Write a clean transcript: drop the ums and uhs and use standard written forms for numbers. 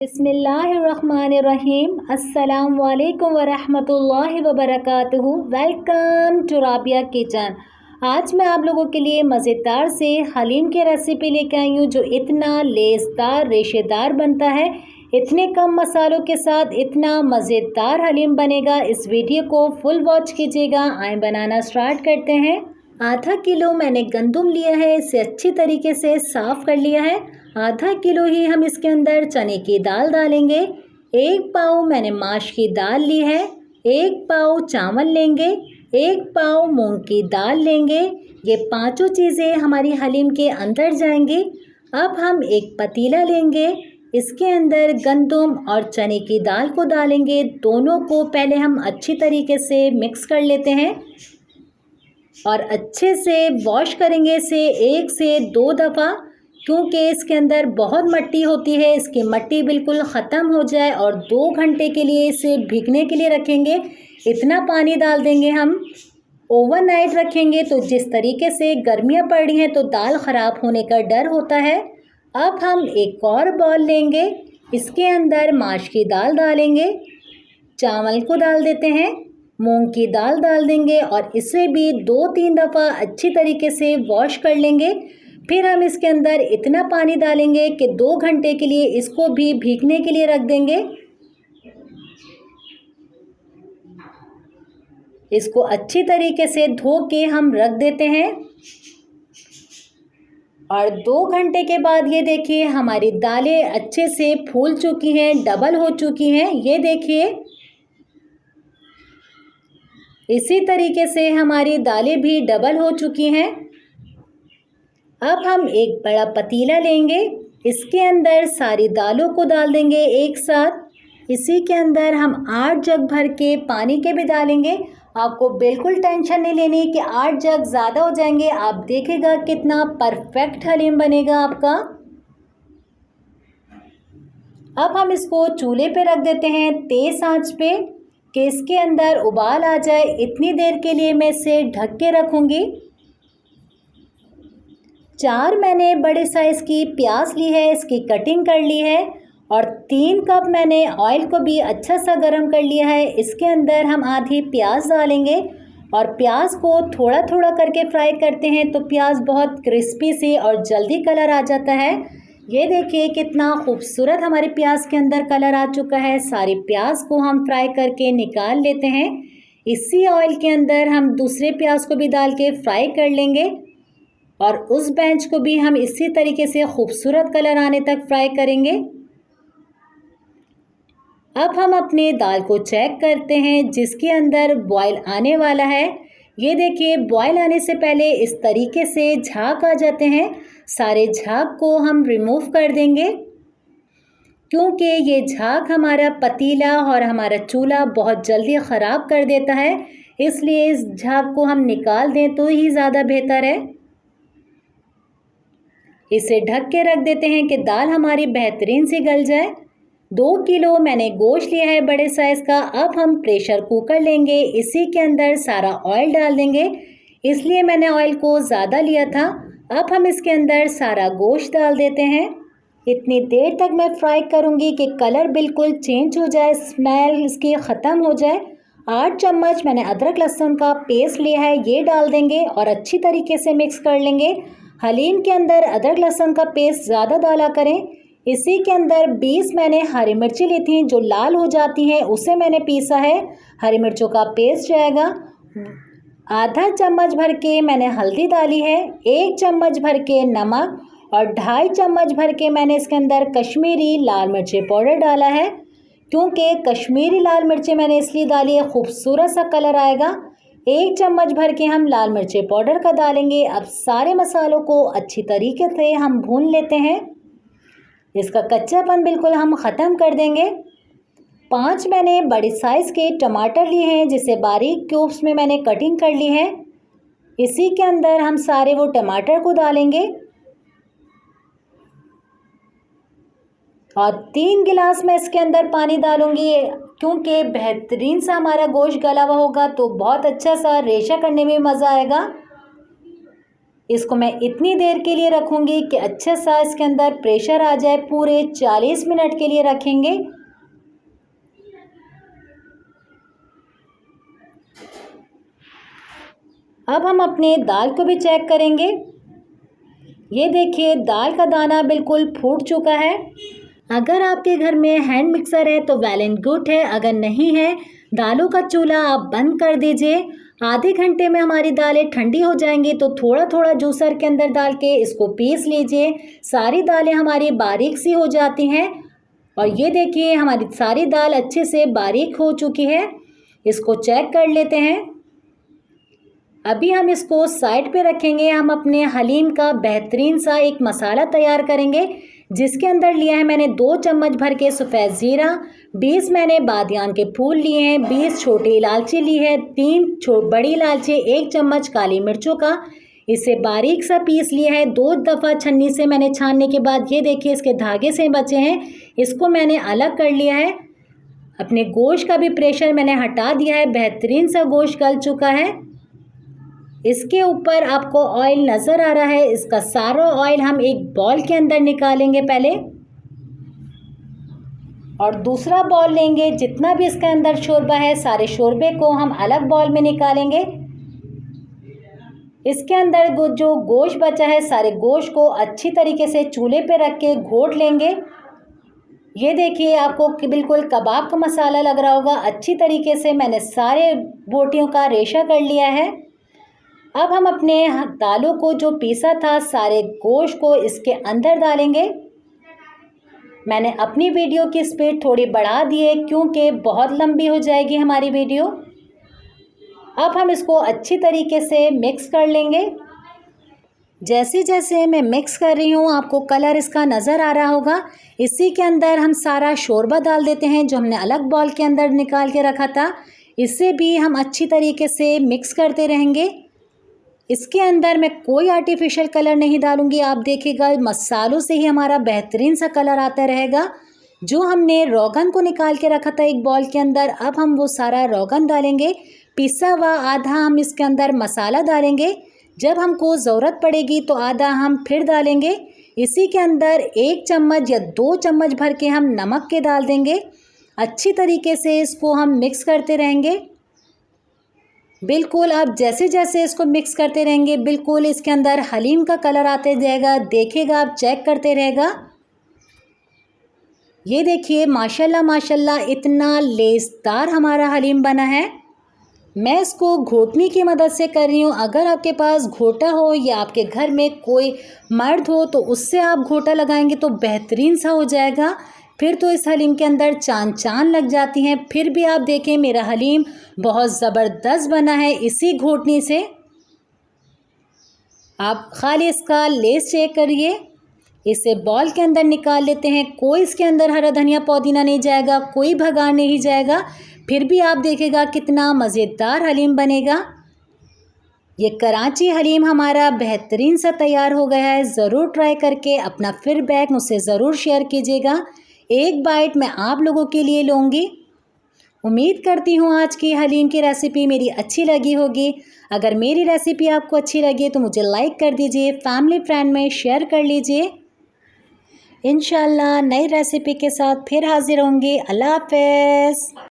बिस्मिल्लाहिर्रहमानिर्रहीम अस्सलाम वालेकुम वरहमतुल्लाहि वबरकातुहू। Welcome to Rabia kitchen. आज मैं आप लोगों के लिए मज़ेदार से हलीम की रेसिपी लेके आई हूँ जो इतना लेसदार रेशेदार बनता है। इतने कम मसालों के साथ इतना मज़ेदार हलीम बनेगा। इस वीडियो को फुल वॉच कीजिएगा। आए बनाना स्टार्ट करते हैं। आधा किलो मैंने गंदम लिया है, इसे अच्छी तरीके से साफ़ कर लिया है। आधा किलो ही हम इसके अंदर चने की दाल डालेंगे। 1 पाव मैंने माश की दाल ली है। 1 पाव चावल लेंगे। 1 पाव मूंग की दाल लेंगे। ये पांचों चीज़ें हमारी हलीम के अंदर जाएंगी। अब हम एक पतीला लेंगे, इसके अंदर गंदम और चने की दाल को डालेंगे। दोनों को पहले हम अच्छी तरीके से मिक्स कर लेते हैं और अच्छे से वॉश करेंगे इसे 1 से 2 दफ़ा, क्योंकि इसके अंदर बहुत मिट्टी होती है। इसकी मिट्टी बिल्कुल ख़त्म हो जाए और 2 घंटे के लिए इसे भीगने के लिए रखेंगे। इतना पानी डाल देंगे हम। ओवरनाइट रखेंगे तो जिस तरीके से गर्मियाँ पड़ रही हैं तो दाल ख़राब होने का डर होता है। अब हम एक और बॉल लेंगे, इसके अंदर माश की दाल डालेंगे, चावल को डाल देते हैं, मूंग की दाल डाल देंगे और इसे भी 2-3 दफ़ा अच्छी तरीके से वॉश कर लेंगे। फिर हम इसके अंदर इतना पानी डालेंगे कि 2 घंटे के लिए इसको भी भीगने के लिए रख देंगे। इसको अच्छी तरीके से धो के हम रख देते हैं और 2 घंटे के बाद ये देखिए हमारी दालें अच्छे से फूल चुकी हैं, डबल हो चुकी हैं। ये देखिए इसी तरीके से हमारी दालें भी डबल हो चुकी हैं। अब हम एक बड़ा पतीला लेंगे, इसके अंदर सारी दालों को डाल देंगे एक साथ। इसी के अंदर हम 8 जग भर के पानी के भी डालेंगे। आपको बिल्कुल टेंशन नहीं लेनी कि 8 जग ज़्यादा हो जाएंगे। आप देखिएगा कितना परफेक्ट हलीम बनेगा आपका। अब हम इसको चूल्हे पे रख देते हैं तेज़ आंच पे कि इसके अंदर उबाल आ जाए। इतनी देर के लिए मैं इसे ढक के रखूँगी। 4 मैंने बड़े साइज़ की प्याज ली है, इसकी कटिंग कर ली है और 3 कप मैंने ऑयल को भी अच्छा सा गर्म कर लिया है। इसके अंदर हम आधी प्याज डालेंगे और प्याज को थोड़ा थोड़ा करके फ्राई करते हैं तो प्याज बहुत क्रिस्पी सी और जल्दी कलर आ जाता है। ये देखिए कितना खूबसूरत हमारे प्याज के अंदर कलर आ चुका है। सारी प्याज को हम फ्राई करके निकाल लेते हैं। इसी ऑयल के अंदर हम दूसरे प्याज को भी डाल के फ्राई कर लेंगे और उस बेंच को भी हम इसी तरीके से खूबसूरत कलर आने तक फ्राई करेंगे। अब हम अपने दाल को चेक करते हैं जिसके अंदर बॉयल आने वाला है। ये देखिए बॉयल आने से पहले इस तरीके से झाग आ जाते हैं। सारे झाग को हम रिमूव कर देंगे, क्योंकि ये झाग हमारा पतीला और हमारा चूल्हा बहुत जल्दी ख़राब कर देता है। इसलिए इस झाग को हम निकाल दें तो ही ज़्यादा बेहतर है। इसे ढक के रख देते हैं कि दाल हमारी बेहतरीन से गल जाए। 2 किलो मैंने गोश्त लिया है बड़े साइज़ का। अब हम प्रेशर कुकर लेंगे, इसी के अंदर सारा ऑयल डाल देंगे, इसलिए मैंने ऑयल को ज़्यादा लिया था। अब हम इसके अंदर सारा गोश्त डाल देते हैं। इतनी देर तक मैं फ्राई करूंगी कि कलर बिल्कुल चेंज हो जाए, स्मेल इसकी ख़त्म हो जाए। 8 चम्मच मैंने अदरक लहसुन का पेस्ट लिया है, ये डाल देंगे और अच्छी तरीके से मिक्स कर लेंगे। हलीम के अंदर अदरक लहसुन का पेस्ट ज़्यादा डाला करें। इसी के अंदर 20 मैंने हरी मिर्ची ली थी जो लाल हो जाती हैं, उसे मैंने पीसा है। हरी मिर्चों का पेस्ट जाएगा। आधा चम्मच भर के मैंने हल्दी डाली है, 1 चम्मच भर के नमक और 2.5 चम्मच भर के मैंने इसके अंदर कश्मीरी लाल मिर्ची पाउडर डाला है। क्योंकि कश्मीरी लाल मिर्ची मैंने इसलिए डाली है, खूबसूरत सा कलर आएगा। 1 चम्मच भर के हम लाल मिर्ची पाउडर का डालेंगे। अब सारे मसालों को अच्छी तरीके से हम भून लेते हैं। इसका कच्चापन बिल्कुल हम ख़त्म कर देंगे। 5 मैंने बड़े साइज़ के टमाटर लिए हैं, जिसे बारीक क्यूब्स में मैंने कटिंग कर ली है। इसी के अंदर हम सारे वो टमाटर को डालेंगे और 3 गिलास मैं इसके अंदर पानी डालूंगी, क्योंकि बेहतरीन सा हमारा गोश्त गला हुआ होगा तो बहुत अच्छा सा रेशा करने में मज़ा आएगा। इसको मैं इतनी देर के लिए रखूँगी कि अच्छा सा इसके अंदर प्रेशर आ जाए। पूरे 40 मिनट के लिए रखेंगे। अब हम अपने दाल को भी चेक करेंगे। ये देखिए दाल का दाना बिल्कुल फूट चुका है। अगर आपके घर में हैंड मिक्सर है तो वेल एंड गुड है, अगर नहीं है दालों का चूल्हा आप बंद कर दीजिए। आधे घंटे में हमारी दालें ठंडी हो जाएंगी तो थोड़ा थोड़ा जूसर के अंदर डाल के इसको पीस लीजिए। सारी दालें हमारी बारीक सी हो जाती हैं और ये देखिए हमारी सारी दाल अच्छे से बारीक हो चुकी है। इसको चेक कर लेते हैं। अभी हम इसको साइड पे रखेंगे। हम अपने हलीम का बेहतरीन सा एक मसाला तैयार करेंगे, जिसके अंदर लिया है मैंने 2 चम्मच भर के सफ़ेद ज़ीरा, 20 मैंने बादियान के फूल लिए हैं, 20 छोटी इलायची ली है, 3 बड़ी इलायची, 1 चम्मच काली मिर्चों का इसे बारीक सा पीस लिया है। 2 दफ़ा छन्नी से मैंने छानने के बाद ये देखिए इसके धागे से बचे हैं, इसको मैंने अलग कर लिया है। अपने गोश्त का भी प्रेशर मैंने हटा दिया है। बेहतरीन सा गोश्त गल चुका है। इसके ऊपर आपको ऑयल नज़र आ रहा है। इसका सारा ऑयल हम एक बॉल के अंदर निकालेंगे पहले और दूसरा बॉल लेंगे। जितना भी इसके अंदर शोरबा है सारे शोरबे को हम अलग बॉल में निकालेंगे। इसके अंदर जो गोश्त बचा है सारे गोश्त को अच्छी तरीके से चूल्हे पे रख के घोट लेंगे। ये देखिए आपको कि बिल्कुल कबाब का मसाला लग रहा होगा। अच्छी तरीके से मैंने सारे बोटियों का रेशा कर लिया है। अब हम अपने दालों को जो पीसा था सारे गोश्त को इसके अंदर डालेंगे। मैंने अपनी वीडियो की स्पीड थोड़ी बढ़ा दी है क्योंकि बहुत लंबी हो जाएगी हमारी वीडियो। अब हम इसको अच्छी तरीके से मिक्स कर लेंगे। जैसे जैसे मैं मिक्स कर रही हूँ आपको कलर इसका नज़र आ रहा होगा। इसी के अंदर हम सारा शोरबा डाल देते हैं जो हमने अलग बॉल के अंदर निकाल के रखा था। इसे भी हम अच्छी तरीके से मिक्स करते रहेंगे। इसके अंदर मैं कोई आर्टिफिशियल कलर नहीं डालूंगी। आप देखिएगा मसालों से ही हमारा बेहतरीन सा कलर आता रहेगा। जो हमने रोगन को निकाल के रखा था एक बॉल के अंदर, अब हम वो सारा रोगन डालेंगे। पिसा हुआ आधा हम इसके अंदर मसाला डालेंगे। जब हमको ज़रूरत पड़ेगी तो आधा हम फिर डालेंगे। इसी के अंदर 1 चम्मच या 2 चम्मच भर के हम नमक के डाल देंगे। अच्छी तरीके से इसको हम मिक्स करते रहेंगे। बिल्कुल आप जैसे जैसे इसको मिक्स करते रहेंगे बिल्कुल इसके अंदर हलीम का कलर आते जाएगा। देखिएगा आप चेक करते रहेगा। ये देखिए माशाल्लाह माशाल्लाह इतना लेसदार हमारा हलीम बना है। मैं इसको घोटनी की मदद से कर रही हूँ। अगर आपके पास घोटा हो या आपके घर में कोई मर्द हो तो उससे आप घोटा लगाएंगे तो बेहतरीन सा हो जाएगा। फिर तो इस हलीम के अंदर चांद चांद लग जाती हैं। फिर भी आप देखें मेरा हलीम बहुत ज़बरदस्त बना है इसी घोटनी से। आप खाली इसका लेस चेक करिए। इसे बॉल के अंदर निकाल लेते हैं। कोई इसके अंदर हरा धनिया पुदीना नहीं जाएगा, कोई भगार नहीं जाएगा। फिर भी आप देखेगा कितना मज़ेदार हलीम बनेगा। ये कराची हलीम हमारा बेहतरीन सा तैयार हो गया है। ज़रूर ट्राई करके अपना फीडबैक मुझसे ज़रूर शेयर कीजिएगा। एक बाइट मैं आप लोगों के लिए लूँगी। उम्मीद करती हूँ आज की हलीम की रेसिपी मेरी अच्छी लगी होगी। अगर मेरी रेसिपी आपको अच्छी लगी तो मुझे लाइक कर दीजिए, फैमिली फ्रेंड में शेयर कर लीजिए। इंशाल्लाह नई रेसिपी के साथ फिर हाजिर होंगी। अल्लाह हाफ़िज़।